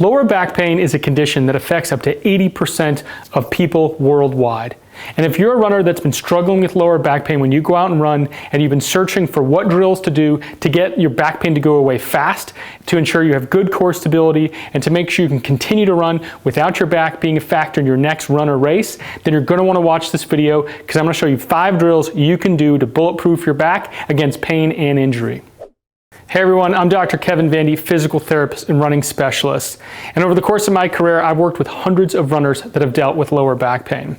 Lower back pain is a condition that affects up to 80% of people worldwide. And if you're a runner that's been struggling with lower back pain when you go out and run, and you've been searching for what drills to do to get your back pain to go away fast, to ensure you have good core stability, and to make sure you can continue to run without your back being a factor in your next run or race, then you're going to want to watch this video, because I'm going to show you 5 drills you can do to bulletproof your back against pain and injury. Hey everyone, I'm Dr. Kevin Vandi, physical therapist and running specialist. And over the course of my career, I've worked with hundreds of runners that have dealt with lower back pain.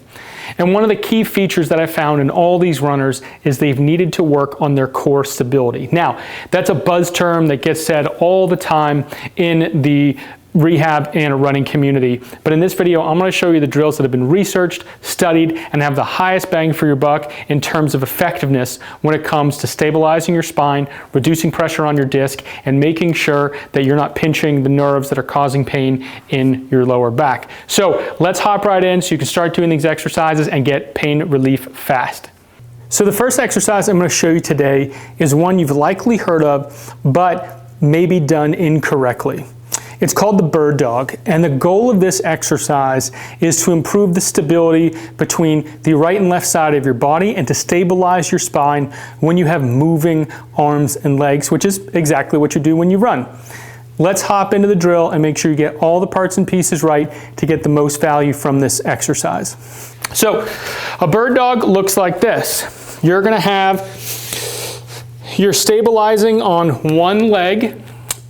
And one of the key features that I found in all these runners is they've needed to work on their core stability. Now, that's a buzz term that gets said all the time in the rehab and running community. But in this video, I'm going to show you the drills that have been researched, studied, and have the highest bang for your buck in terms of effectiveness when it comes to stabilizing your spine, reducing pressure on your disc, and making sure that you're not pinching the nerves that are causing pain in your lower back. So let's hop right in so you can start doing these exercises and get pain relief fast. So the first exercise I'm going to show you today is one you've likely heard of, but maybe done incorrectly. It's called the bird dog, and the goal of this exercise is to improve the stability between the right and left side of your body and to stabilize your spine when you have moving arms and legs, which is exactly what you do when you run. Let's hop into the drill and make sure you get all the parts and pieces right to get the most value from this exercise. So a bird dog looks like this. You're going to you're stabilizing on one leg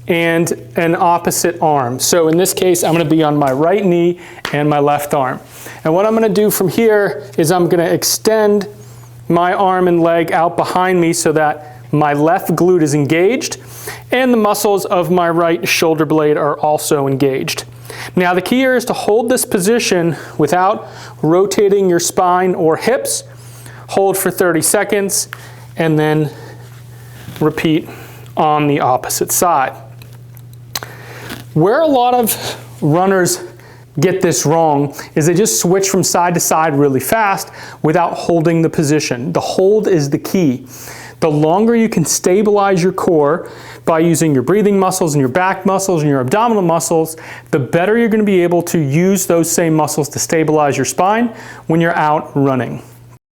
and an opposite arm. So in this case, I'm going to be on my right knee and my left arm. And what I'm going to do from here is I'm going to extend my arm and leg out behind me so that my left glute is engaged and the muscles of my right shoulder blade are also engaged. Now the key here is to hold this position without rotating your spine or hips. Hold for 30 seconds and then repeat on the opposite side. Where a lot of runners get this wrong is they just switch from side to side really fast without holding the position. The hold is the key. The longer you can stabilize your core by using your breathing muscles and your back muscles and your abdominal muscles, the better you're going to be able to use those same muscles to stabilize your spine when you're out running.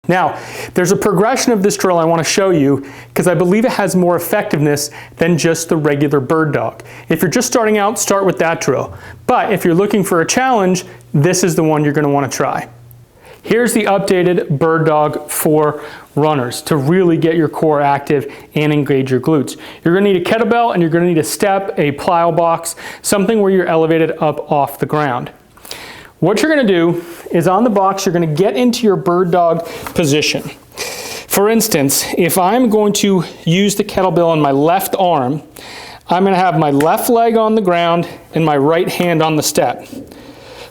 Now, there's a progression of this drill I want to show you because I believe it has more effectiveness than just the regular bird dog. If you're just starting out, start with that drill. But if you're looking for a challenge, this is the one you're going to want to try. Here's the updated bird dog for runners to really get your core active and engage your glutes. You're going to need a kettlebell and you're going to need a step, a plyo box, something where you're elevated up off the ground. What you're going to do is on the box, you're going to get into your bird dog position. For instance, if I'm going to use the kettlebell on my left arm, I'm going to have my left leg on the ground and my right hand on the step.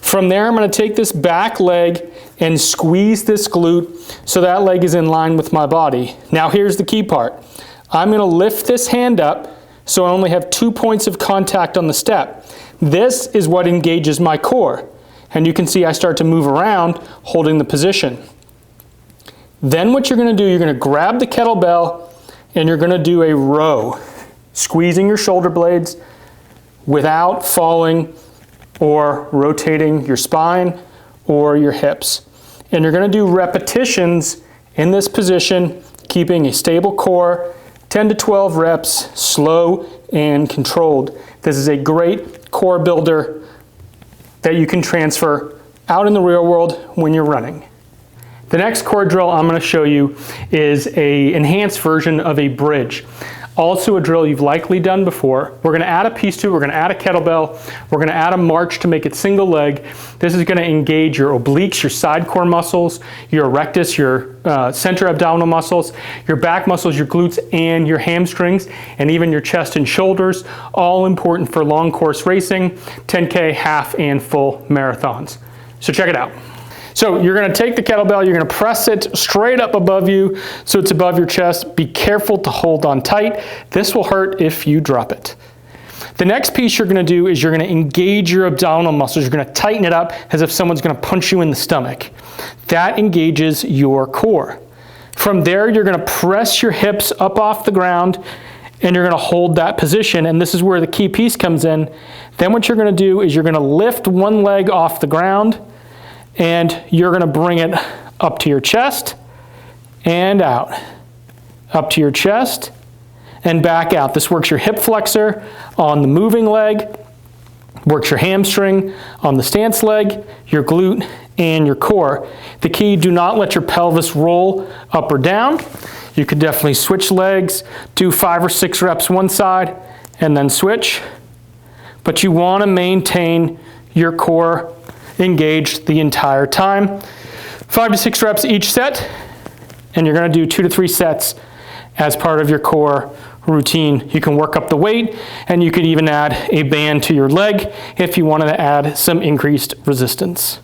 From there, I'm going to take this back leg and squeeze this glute so that leg is in line with my body. Now here's the key part. I'm going to lift this hand up so I only have 2 points of contact on the step. This is what engages my core. And you can see I start to move around holding the position. Then what you're going to do, you're going to grab the kettlebell and you're going to do a row, squeezing your shoulder blades without falling or rotating your spine or your hips. And you're going to do repetitions in this position, keeping a stable core, 10 to 12 reps, slow and controlled. This is a great core builder that you can transfer out in the real world when you're running. The next core drill I'm going to show you is an enhanced version of a bridge. Also a drill you've likely done before. We're going to add a piece to it. We're going to add a kettlebell. We're going to add a march to make it single leg. This is going to engage your obliques, your side core muscles, your rectus, your center abdominal muscles, your back muscles, your glutes, and your hamstrings, and even your chest and shoulders, all important for long course racing, 10K, half, and full marathons. So check it out. So you're going to take the kettlebell, you're going to press it straight up above you so it's above your chest. Be careful to hold on tight. This will hurt if you drop it. The next piece you're going to do is you're going to engage your abdominal muscles. You're going to tighten it up as if someone's going to punch you in the stomach. That engages your core. From there, you're going to press your hips up off the ground and you're gonna hold that position, and this is where the key piece comes in. Then what you're gonna do is you're gonna lift one leg off the ground, and you're gonna bring it up to your chest and out. Up to your chest and back out. This works your hip flexor on the moving leg, works your hamstring on the stance leg, your glute, and your core. The key, do not let your pelvis roll up or down. You could definitely switch legs, do 5 or 6 reps one side, and then switch. But you want to maintain your core engaged the entire time. 5 to 6 reps each set, and you're going to do 2 to 3 sets as part of your core routine. You can work up the weight, and you could even add a band to your leg if you wanted to add some increased resistance.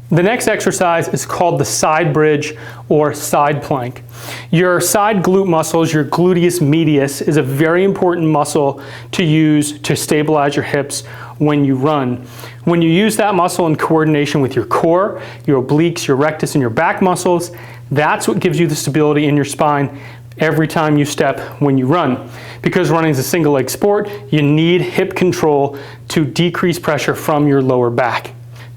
The next exercise is called the side bridge or side plank. Your side glute muscles, your gluteus medius, is a very important muscle to use to stabilize your hips when you run. When you use that muscle in coordination with your core, your obliques, your rectus, and your back muscles, that's what gives you the stability in your spine every time you step when you run. Because running is a single leg sport, you need hip control to decrease pressure from your lower back.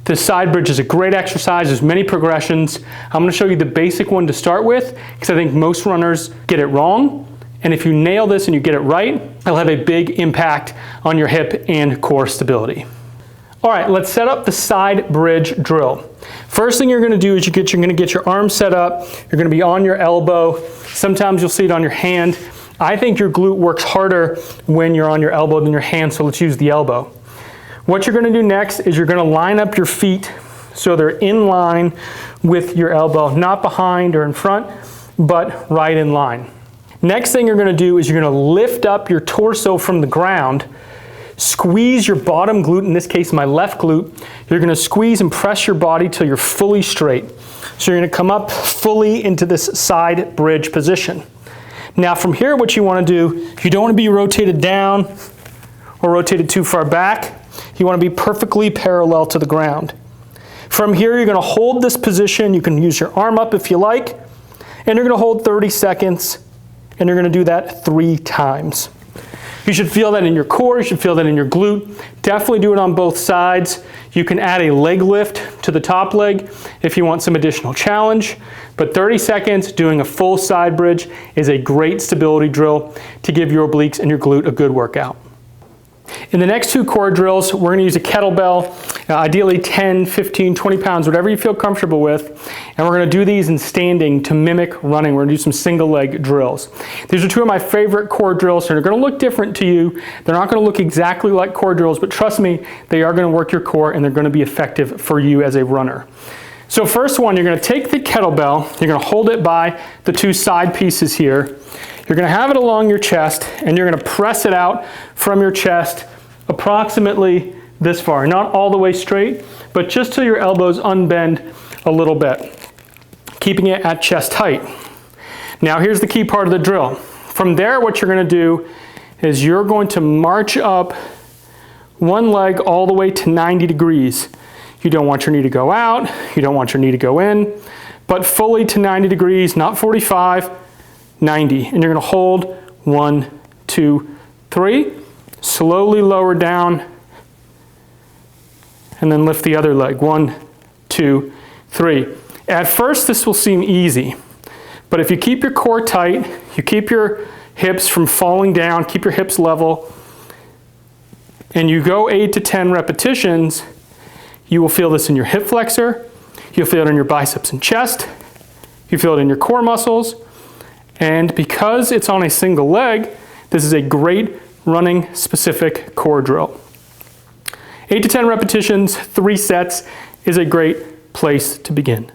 The side bridge is a great exercise. There's many progressions. I'm going to show you the basic one to start with because I think most runners get it wrong. And if you nail this and you get it right, it'll have a big impact on your hip and core stability. All right, let's set up the side bridge drill. First thing you're going to do is you're going to get your arms set up. You're going to be on your elbow. Sometimes you'll see it on your hand. I think your glute works harder when you're on your elbow than your hand, so let's use the elbow. What you're going to do next is you're going to line up your feet so they're in line with your elbow, not behind or in front, but right in line. Next thing you're going to do is you're going to lift up your torso from the ground, squeeze your bottom glute, in this case my left glute. You're going to squeeze and press your body till you're fully straight. So you're going to come up fully into this side bridge position. Now from here, what you want to do, if you don't want to be rotated down or rotated too far back, you want to be perfectly parallel to the ground. From here, you're going to hold this position. You can use your arm up if you like, and you're going to hold 30 seconds, and you're going to do that 3 times. You should feel that in your core. You should feel that in your glute. Definitely do it on both sides. You can add a leg lift to the top leg if you want some additional challenge, but 30 seconds doing a full side bridge is a great stability drill to give your obliques and your glute a good workout. In the next 2 core drills, we're going to use a kettlebell, ideally 10, 15, 20 pounds, whatever you feel comfortable with. And we're going to do these in standing to mimic running. We're going to do some single leg drills. These are 2 of my favorite core drills, and they're going to look different to you. They're not going to look exactly like core drills, but trust me, they are going to work your core and they're going to be effective for you as a runner. So first one, you're going to take the kettlebell, you're going to hold it by the 2 side pieces here. You're going to have it along your chest, and you're going to press it out from your chest approximately this far. Not all the way straight, but just till your elbows unbend a little bit, keeping it at chest height. Now here's the key part of the drill. From there, what you're going to do is you're going to march up one leg all the way to 90 degrees. You don't want your knee to go out, you don't want your knee to go in, but fully to 90 degrees, not 45, 90. And you're going to hold 1, 2, 3. Slowly lower down, and then lift the other leg. 1, 2, 3. At first, this will seem easy, but if you keep your core tight, you keep your hips from falling down, keep your hips level, and you go 8 to 10 repetitions, you will feel this in your hip flexor, you'll feel it in your biceps and chest, you feel it in your core muscles, and because it's on a single leg, this is a great running specific core drill. 8 to 10 repetitions, 3 sets is a great place to begin.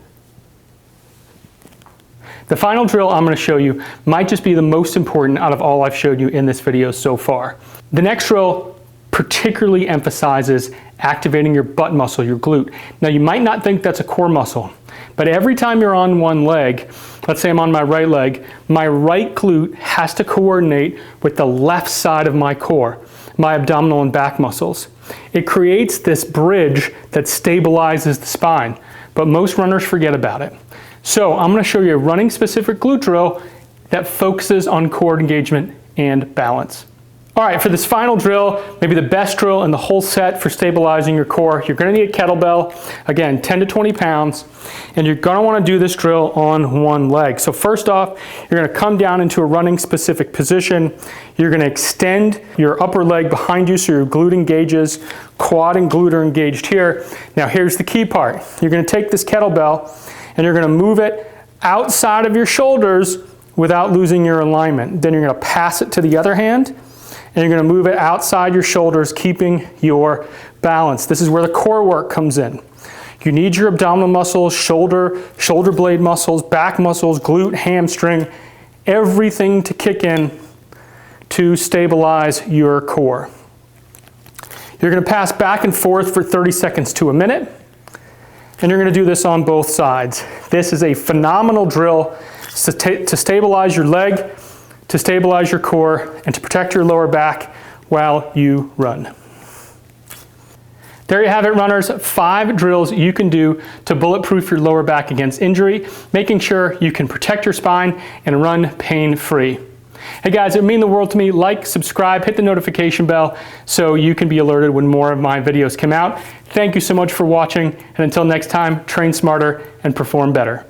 The final drill I'm going to show you might just be the most important out of all I've showed you in this video so far. The next drill particularly emphasizes activating your butt muscle, your glute. Now you might not think that's a core muscle, but every time you're on one leg, let's say I'm on my right leg, my right glute has to coordinate with the left side of my core, my abdominal and back muscles. It creates this bridge that stabilizes the spine, but most runners forget about it. So I'm going to show you a running specific glute drill that focuses on core engagement and balance. All right, for this final drill, maybe the best drill in the whole set for stabilizing your core, you're gonna need a kettlebell, again, 10 to 20 pounds, and you're gonna wanna do this drill on one leg. So first off, you're gonna come down into a running specific position. You're gonna extend your upper leg behind you so your glute engages, quad and glute are engaged here. Now here's the key part. You're gonna take this kettlebell and you're gonna move it outside of your shoulders without losing your alignment. Then you're gonna pass it to the other hand, and you're gonna move it outside your shoulders, keeping your balance. This is where the core work comes in. You need your abdominal muscles, shoulder blade muscles, back muscles, glute, hamstring, everything to kick in to stabilize your core. You're gonna pass back and forth for 30 seconds to a minute, and you're gonna do this on both sides. This is a phenomenal drill to stabilize your leg, to stabilize your core, and to protect your lower back while you run. There you have it, runners. 5 drills you can do to bulletproof your lower back against injury, making sure you can protect your spine and run pain-free. Hey guys, it would mean the world to me. Like, subscribe, hit the notification bell so you can be alerted when more of my videos come out. Thank you so much for watching, and until next time, train smarter and perform better.